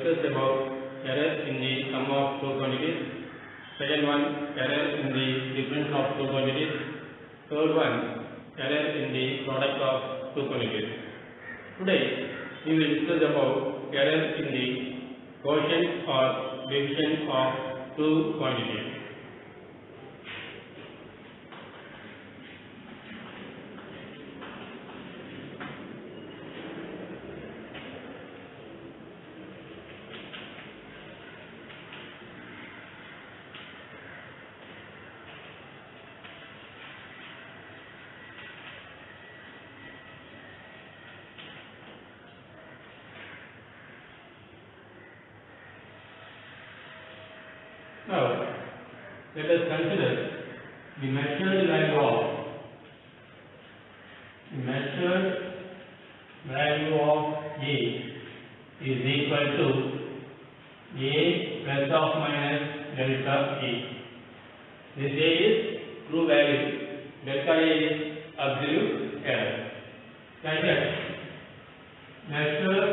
discussed about error in the sum of two quantities. Second one, error in the difference of two quantities. Third one, error in the product of two quantities. Today, we will discuss about error in the quotient or division of two quantities. Now, let us consider the measured value of A is equal to A plus or minus delta A. This A is true value, delta A is absolute error. Like that, measured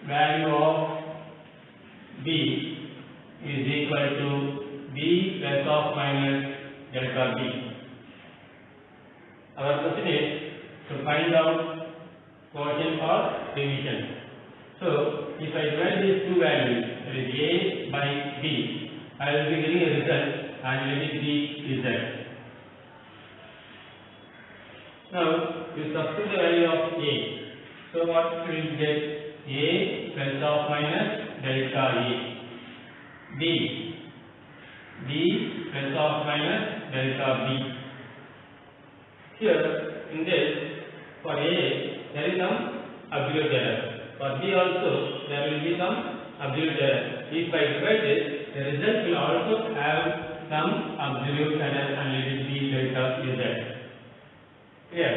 value of B is equal to B plus or minus delta B. Our question is to find out quotient or division. So, if I divide these two values, that is A by B, I will be getting a result and let it be Z. Now, we substitute the value of A. So, what we will get? A plus or minus delta A. B plus or minus delta B. Here in this, for A there is some absolute error. For B also there will be some absolute error. If I divide this, the result will also have some absolute error and let it be delta Z. Here,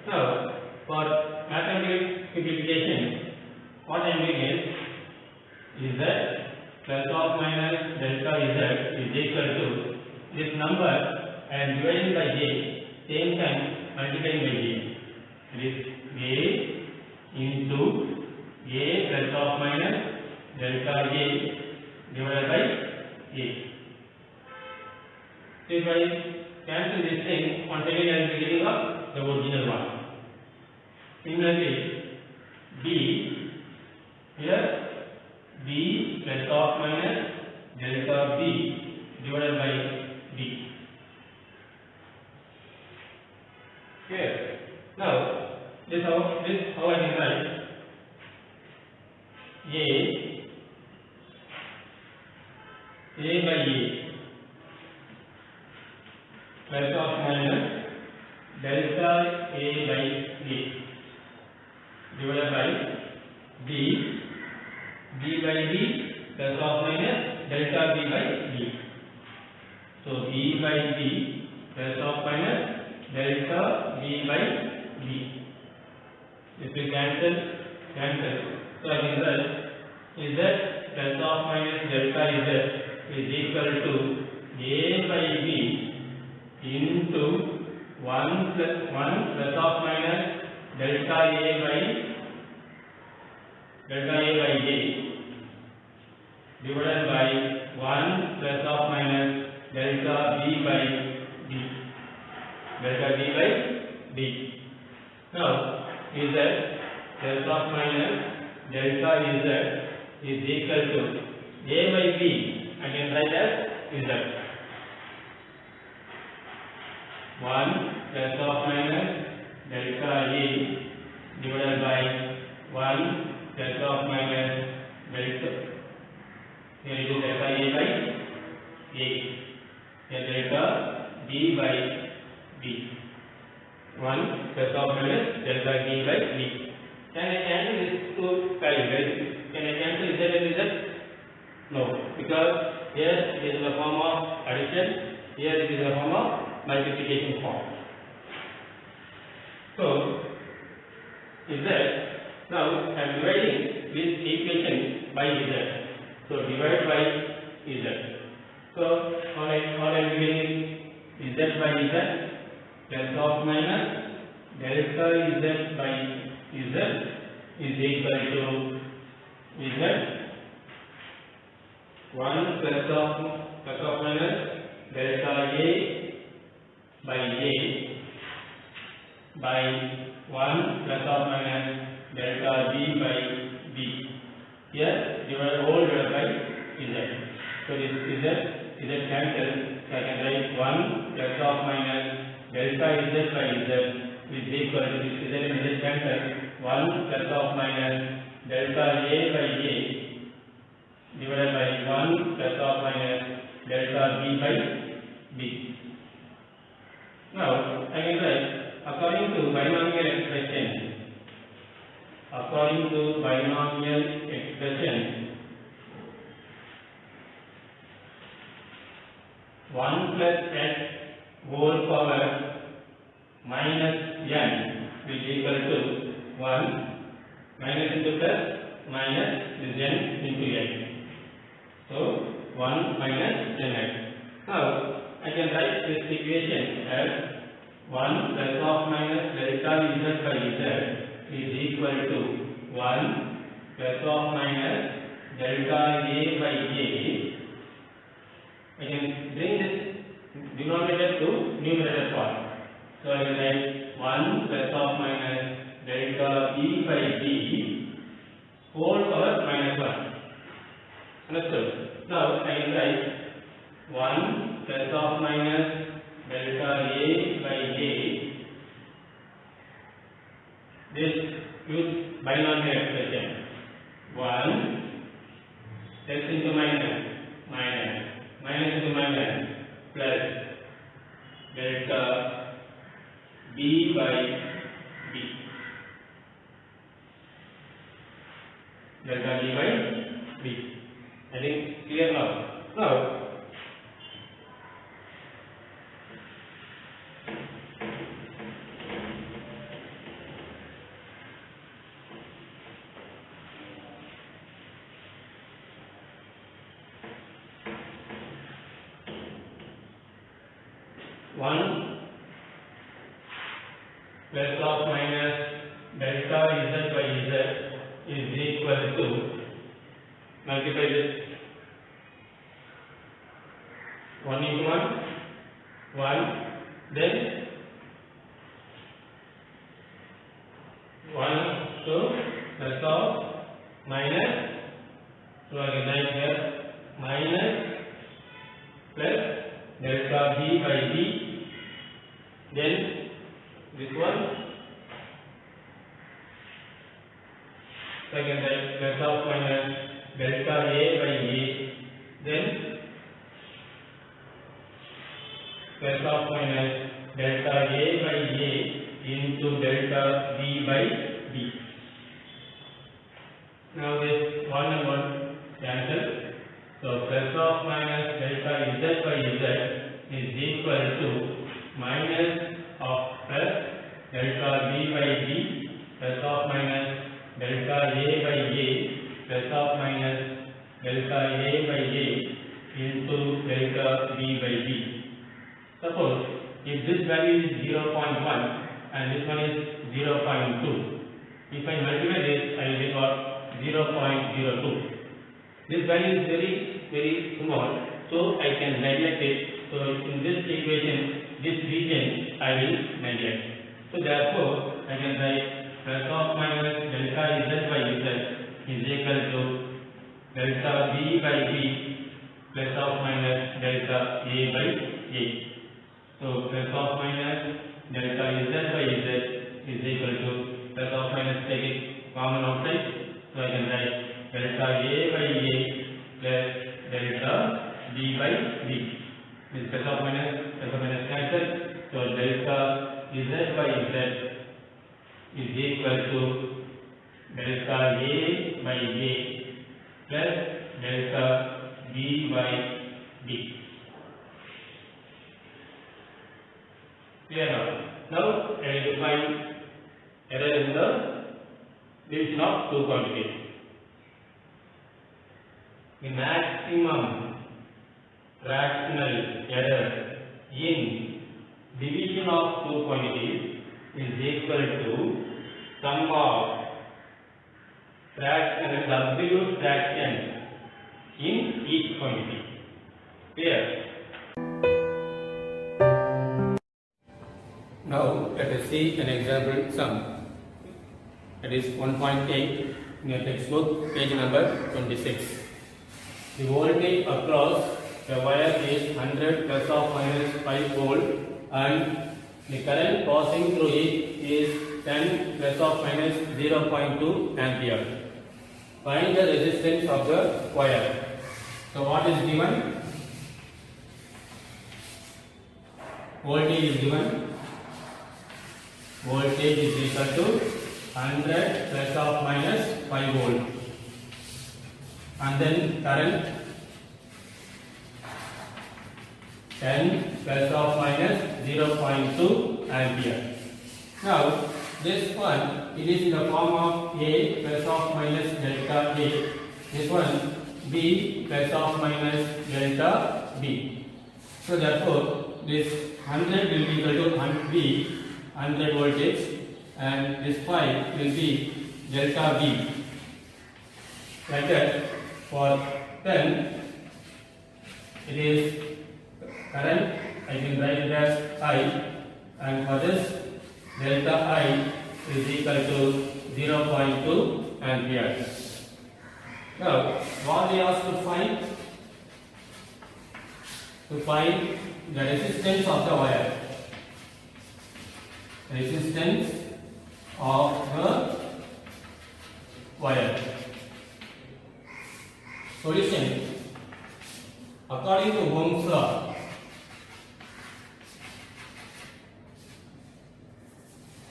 now for mathematical simplification, what I am doing is Z plus or minus delta Z is equal to this number I am dividing by A, same time multiplying by A. It is A into A plus or minus delta A divided by A. So if I cancel this thing, once again I will be getting the original one. Similarly, B here B plus or minus delta B divided by B. Here, now this how I can write A by A plus or minus delta A by A divided by B by B plus or minus delta B by B. So B by B plus or minus delta B by B. This will cancel. So the result is that plus or minus delta Z is equal to A by B into 1 plus or minus delta A by A divided by 1 plus or minus delta B by B. Now, Z plus or minus delta Z is equal to A by B. I can write as Z. 1 plus or minus delta A divided by 1 plus or minus delta. Here it is delta A by A. Here delta B by B. 1 plus or minus delta B by B. Can I cancel these two values? Can I cancel Z and Z? No, because here it is in the form of addition, here it is in the form of multiplication form. So, Z. Now I am dividing this equation by Z. So divide by Z. So all I am doing is Z by Z plus or minus delta Z by Z is equal to is that 1 plus of minus delta A by A by 1 plus of minus delta B by B. Here divided by Z. So this Z cancels. So I can write 1 plus of minus delta Z by Z is equal to this Z and Z cancel. 1 plus of minus delta A by A divided by 1 plus of minus delta B by B. Now I can write according to binomial expression. 1 plus x whole power minus n is equal to 1 minus into plus minus is n into x. So 1 minus nx. Now I can write this equation as 1 plus of minus delta z by z is equal to 1 plus of minus delta a by a. I can bring this denominator to numerator form. So I will write 1 plus of minus delta e by b whole power minus 1. Understood? Now I will write 1 plus of minus delta a by a. This use binomial expression. 1 x into minus into minus plus delta b by b. Delta b by b. I think clear now. Now plus of minus delta z by z is equal to, multiply this 1 into 1, then 1 to plus of minus, so I can write here minus plus delta b by b, then this one, so I can write plus of minus delta a by a, then plus of minus delta a by a into delta b by b. Now this 1 and 1 cancel. So plus of minus delta z by z is equal to minus of plus delta b by b plus of minus delta a by a plus of minus delta a by a into delta b by b. Suppose if this value is 0.1 and this one is 0.2, if I multiply this, I will get 0.02. This value is very small, so I can neglect it. So in this equation, this region I will neglect. So therefore, I can write plus of minus delta z by z is equal to delta b by b plus of minus delta a by a. So plus of minus delta z by z is equal to plus of minus, take it common outside. So I can write delta a by a plus delta b by b. This plus of minus cancel. So delta z by z is equal to delta a by a plus delta b by b. Clear now? Now I will find error in the division of two quantities. The maximum fractional error in division of two quantities is equal to sum of fraction, the absolute fraction in each quantity. Clear? Now let us see an example sum. That is 1.8 in your textbook, page number 26. The voltage across the wire is 100 plus or minus 5 volt and the current passing through it is 10 plus or minus 0.2 ampere. Find the resistance of the wire. So what is given? Voltage is given. Voltage is equal to 100 plus or minus 5 volt. And then current 10 plus or minus 0.2 ampere. Now this one, it is in the form of A plus or minus delta A. This one B plus or minus delta B. So therefore this 100 will be equal to B, 100 voltage, and this 5 will be delta B. Like that, for 10 it is current, I can write it as I, and for this delta I is equal to 0.2 ampere. Now what they ask to find? To find the resistance of the wire. Resistance of the wire. Solution. According to Ohm's law,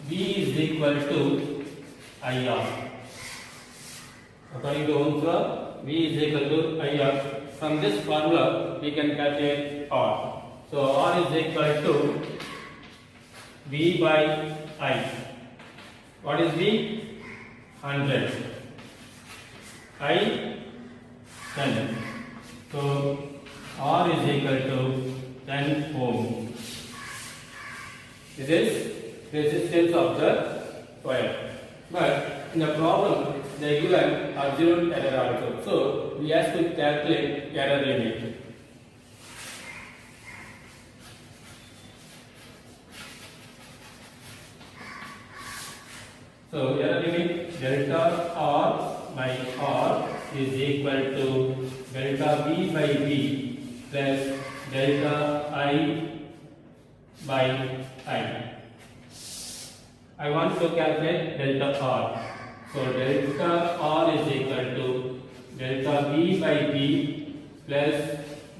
V is equal to IR. According to Ohm's law, V is equal to IR. From this formula, we can calculate R. So R is equal to V by I. What is V? 100. I 10. So R is equal to 10 ohm. This is resistance of the wire. But in the problem, they given absolute error also. So we have to calculate error limit. So error limit delta R by R is equal to delta V by V plus delta I by I. I want to calculate delta R. So delta R is equal to delta V by V plus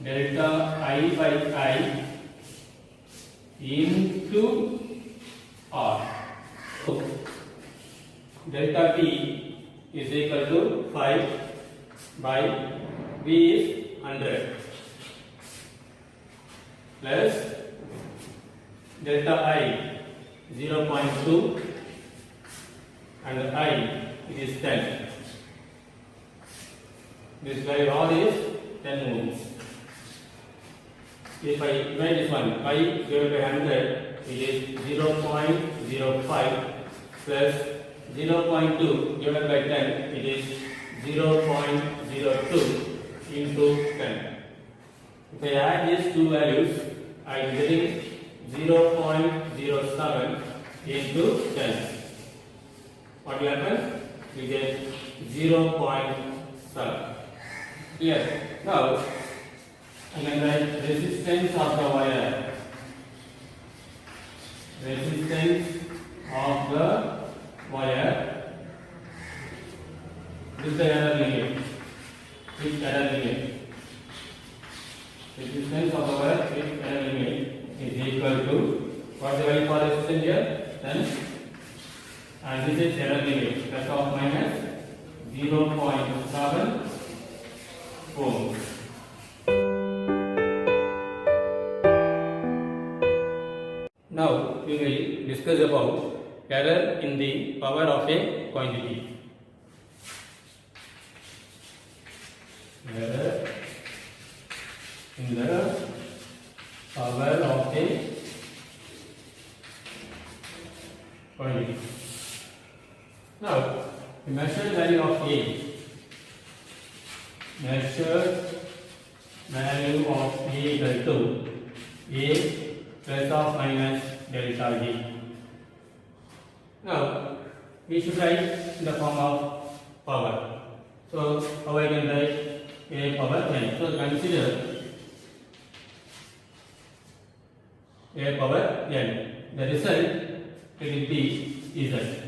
delta I by I into R. So delta V is equal to 5 by V is 100 plus delta I 0.2 and I it is 10. This by R is 10 ohms. If I divide this one, I divided by 100, it is 0.05 plus 0.2 divided by 10, it is 0.02 into 10. If I add these two values, I am getting 0.07 into 10. What will happen? We get 0.7. Clear? Now, I can write resistance of the wire. Resistance of the wire. This is the error limit. Which error limit? Resistance of the wire with error limit is equal to, what is the value for resistance here? 10. And this is error limit, plus or minus 0.7 ohms. Now we will discuss about error in the power of a quantity. Error in the power of a quantity. Now the measured value of A, measured value of A equal to A plus or minus delta G. Now we should write in the form of power. So how I can write A power n? So consider A power n. The result will be Z.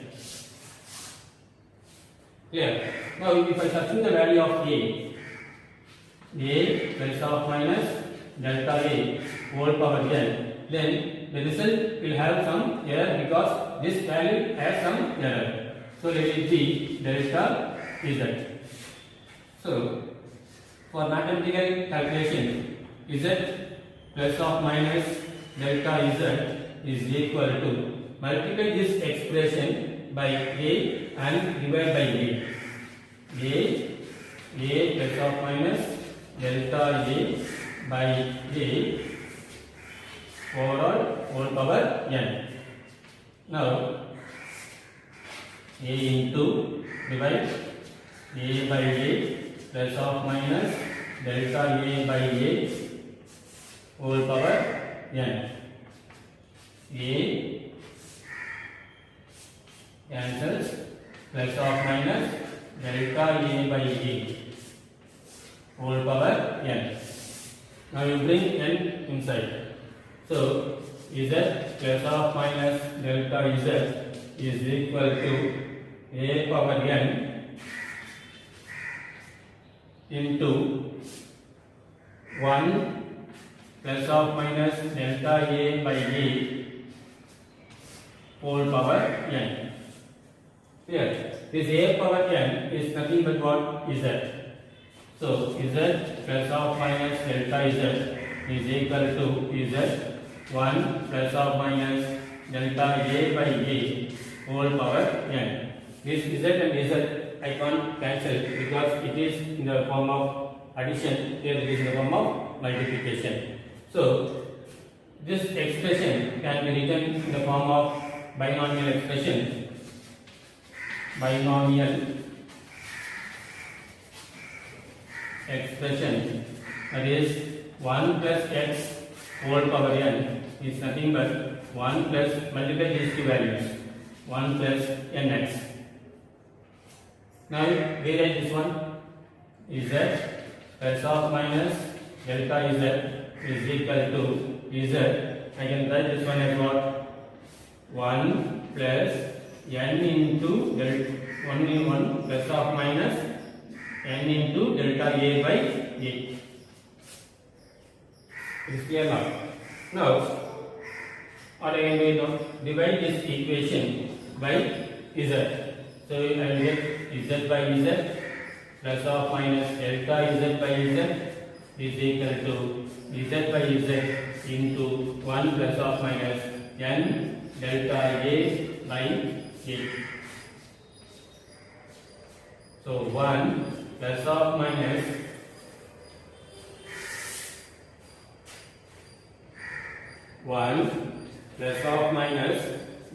Clear? Now if I substitute the value of A plus or minus delta A whole power n, then the result will have some error because this value has some error. So let it be delta Z. So for mathematical calculation, Z plus or minus delta Z is equal to multiply this expression by A and divide by A. A plus or minus delta A by A overall whole power n. Now A into divide A by A plus or minus delta A by A whole power n. A cancels plus or minus delta A by A whole power n. Now you bring n inside. So Z plus or minus delta Z is equal to A power n into 1 plus or minus delta A by A whole power n. Here, this A power n is nothing but what? Z. So Z plus or minus delta Z is equal to Z 1 plus or minus delta A by A whole power n. This Z and Z I can't cancel because it is in the form of addition, here it is in the form of multiplication. So this expression can be written in the form of binomial expression. Binomial expression, that is 1 plus x whole power n is nothing but 1 plus multiply these two values 1 plus nx. Now rewrite this one. Z plus or minus delta Z is equal to Z. I can write this one as what? 1 plus n into 1 in 1 plus or minus n into delta A by A. Is clear now? Now what I can do now? Divide this equation by Z. So I will get Z by Z plus or minus delta Z by Z is equal to Z by Z into 1 plus or minus n delta A by A. So 1 plus or minus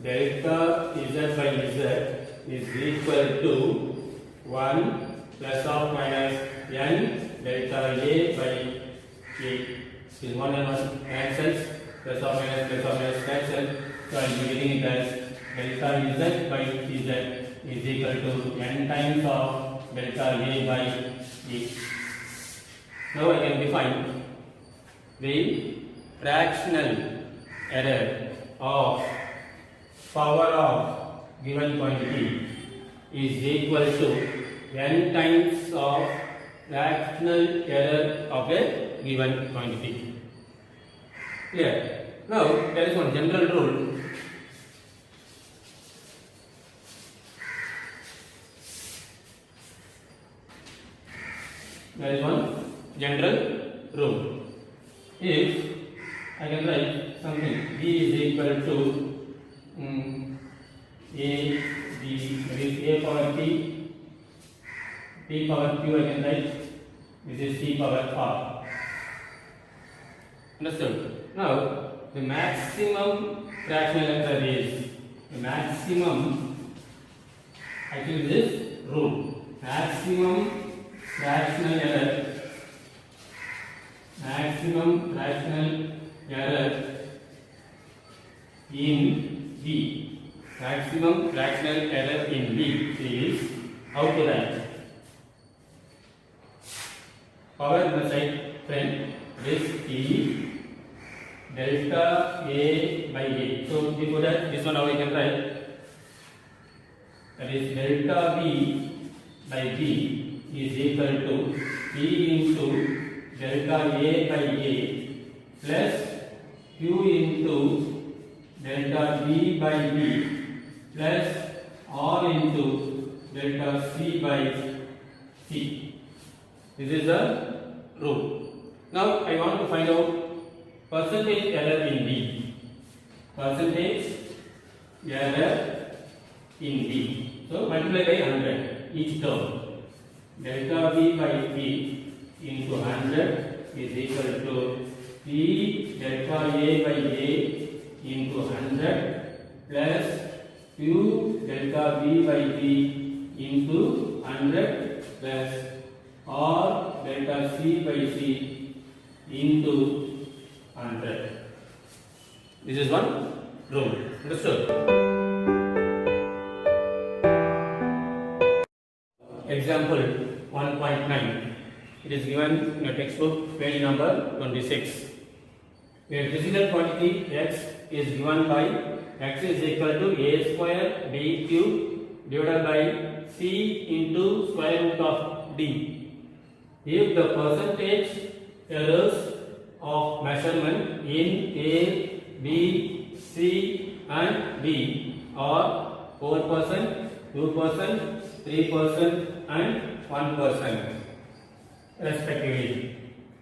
delta Z by Z is equal to 1 plus or minus n delta A by A. This 1 and 1 cancels, plus or minus cancel. So I am getting it as delta Z by Z is equal to n times of delta A by A. Now I can define the fractional error of power of given quantity is equal to n times of fractional error of a given quantity. Clear? Now there is one general rule. There is one general rule. If I can write something B is equal to A power P, P power Q I can write, this is C power R. Understood? Now the maximum fractional error is, the maximum, actually this rule. Maximum fractional error. Maximum fractional error in B. Maximum fractional error in B is how to write. Power on the side friend. This is delta A by A. So before that, this one how we can write. That is delta B by B is equal to P into delta A by A plus Q into delta B by B plus R into delta C by C. This is the rule. Now I want to find out percentage error in B. Percentage error in B. So multiply by 100 each term. Delta B by B into 100 is equal to P delta A by A into 100 plus Q delta B by B into 100 plus R delta C by C into 100. This is one rule. Understood? Example 1.9. It is given in your textbook, page number 26. Where physical quantity x is given by x is equal to a square b cube divided by c into square root of d. If the percentage errors of measurement in A, B, C and D are 4%, 2%, 3% and 1% respectively,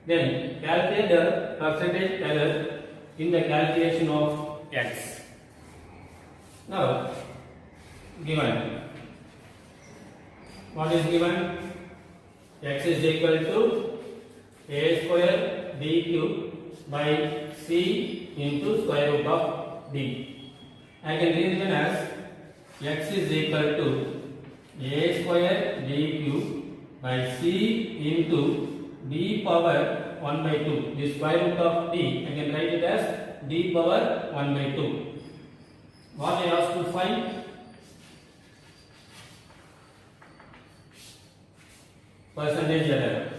then calculate the percentage error in the calculation of x. Now, given what is given? X is equal to a square b cube by c into square root of d. I can rewrite as x is equal to a square b cube by c into d power 1 by 2. The square root of d, I can write it as d power 1 by 2. What I ask to find? Percentage error.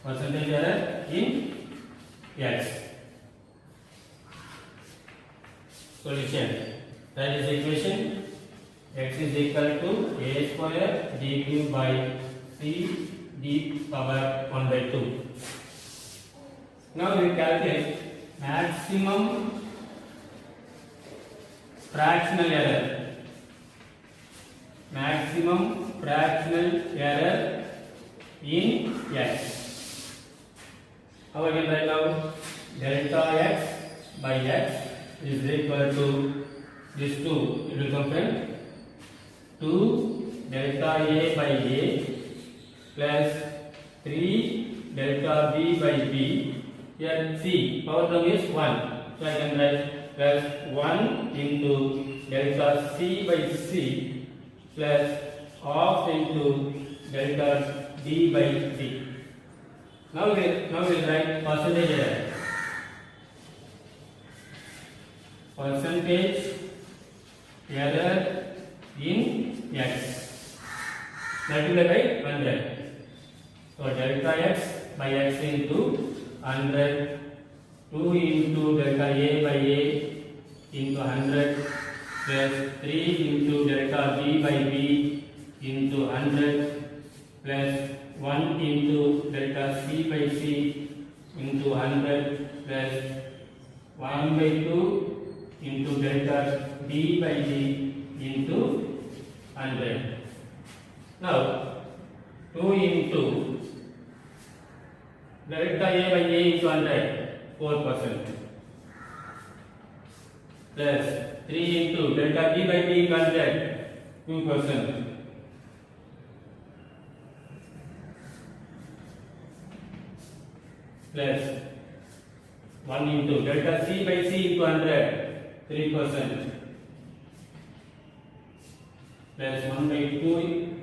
Percentage error in x. Solution. That is the equation. X is equal to a square d cube by c d power 1 by 2. Now we calculate maximum fractional error. Maximum fractional error in x. How I can write now? Delta x by x is equal to this 2. It will come from 2 delta a by a plus 3 delta b by b. Here c power term is 1. So I can write plus 1 into delta c by c plus half into delta d by d. Now we will write percentage error. Percentage error in x. Multiply by 100. So delta x by x into 100. 2 into delta a by a into 100 plus 3 into delta b by b into 100 plus 1 into delta c by c into 100 plus 1 by 2 into delta d by d into 100. Now 2 into delta a by a into 100, 4%, plus 3 into delta b by b into 100, 2%, plus 1 into delta c by c into 100, 3%. Plus 1 by 2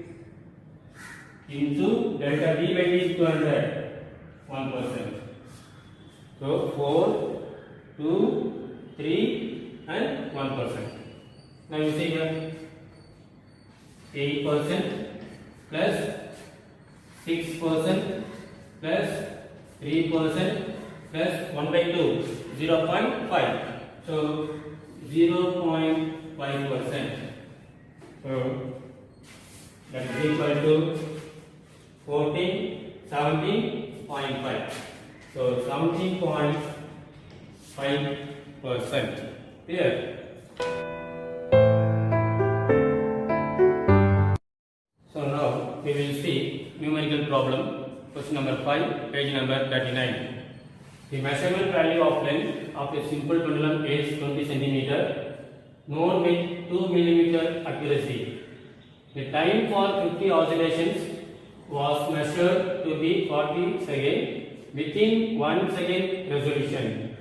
into delta d by d is 200, 1%. So 4, 2, 3 and 1%. Now you see here 8% plus 6% plus 3% plus 1 by 2, 0.5. So 0.5%. So that is equal to 17.5. So 17.5%. Clear? So now we will see numerical problem. Question number 5, page number 39. The measurement value of length of a simple pendulum is 20 cm, known with 2 mm accuracy. The time for 50 oscillations was measured to be 40 seconds within 1 second resolution.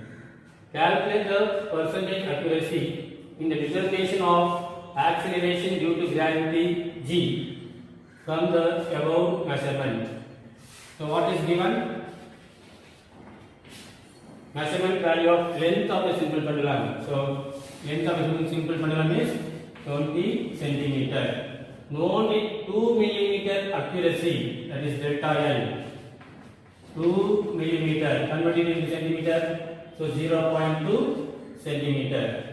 Calculate the percentage accuracy in the determination of acceleration due to gravity G from the above measurement. So what is given? Measurement value of length of a simple pendulum. So length of a simple pendulum is 20 cm. Known with 2 mm accuracy, that is delta L. 2 mm converted into centimeter, so 0.2 centimeter.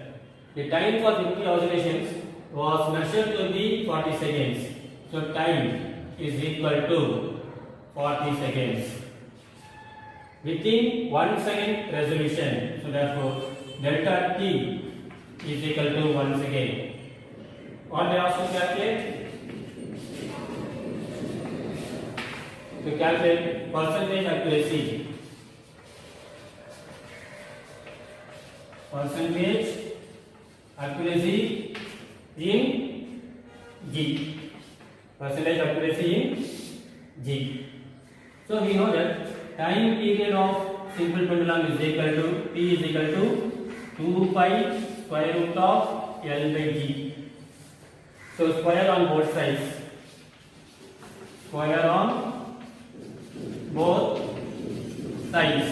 The time for 50 oscillations was measured to be 40 seconds. So time is equal to 40 seconds within 1 second resolution. So therefore delta T is equal to 1 second. What they ask to calculate? To calculate percentage accuracy. Percentage accuracy in G. Percentage accuracy in G. So we know that time period of simple pendulum is equal to T is equal to 2 pi square root of L by G. So square on both sides. Square on both sides.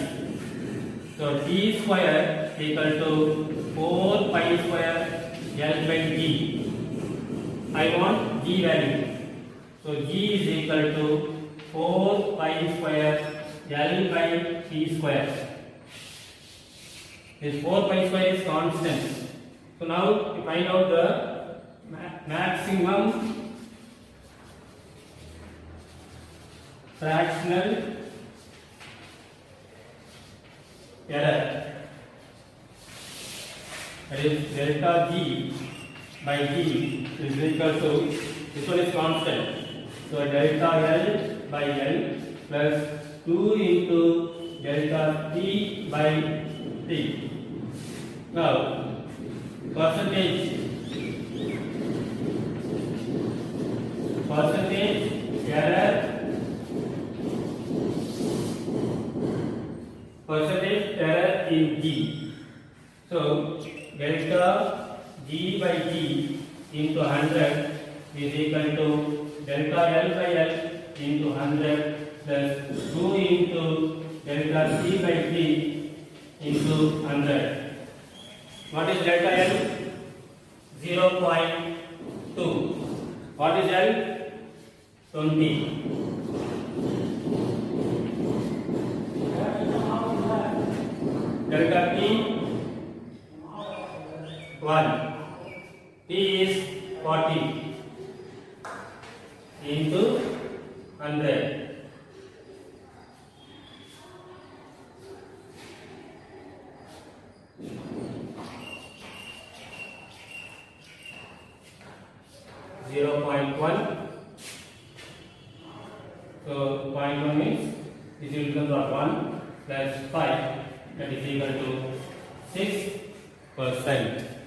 So T square equal to 4 pi square L by G. I want G value. So G is equal to 4 pi square L by T square. This 4 pi square is constant. So now we find out the maximum fractional error. That is delta G by G is equal to, this one is constant. So delta L by L plus 2 into delta T by T. Now percentage error, percentage error in G. So delta G by G into 100 is equal to delta L by L into 100 plus 2 into delta T by T into 100. What is delta L? 0.2. What is L? 20. Delta T 1. T is 40 into 100. So 0.1 means this will become 1 plus 5, that is equal to 6%.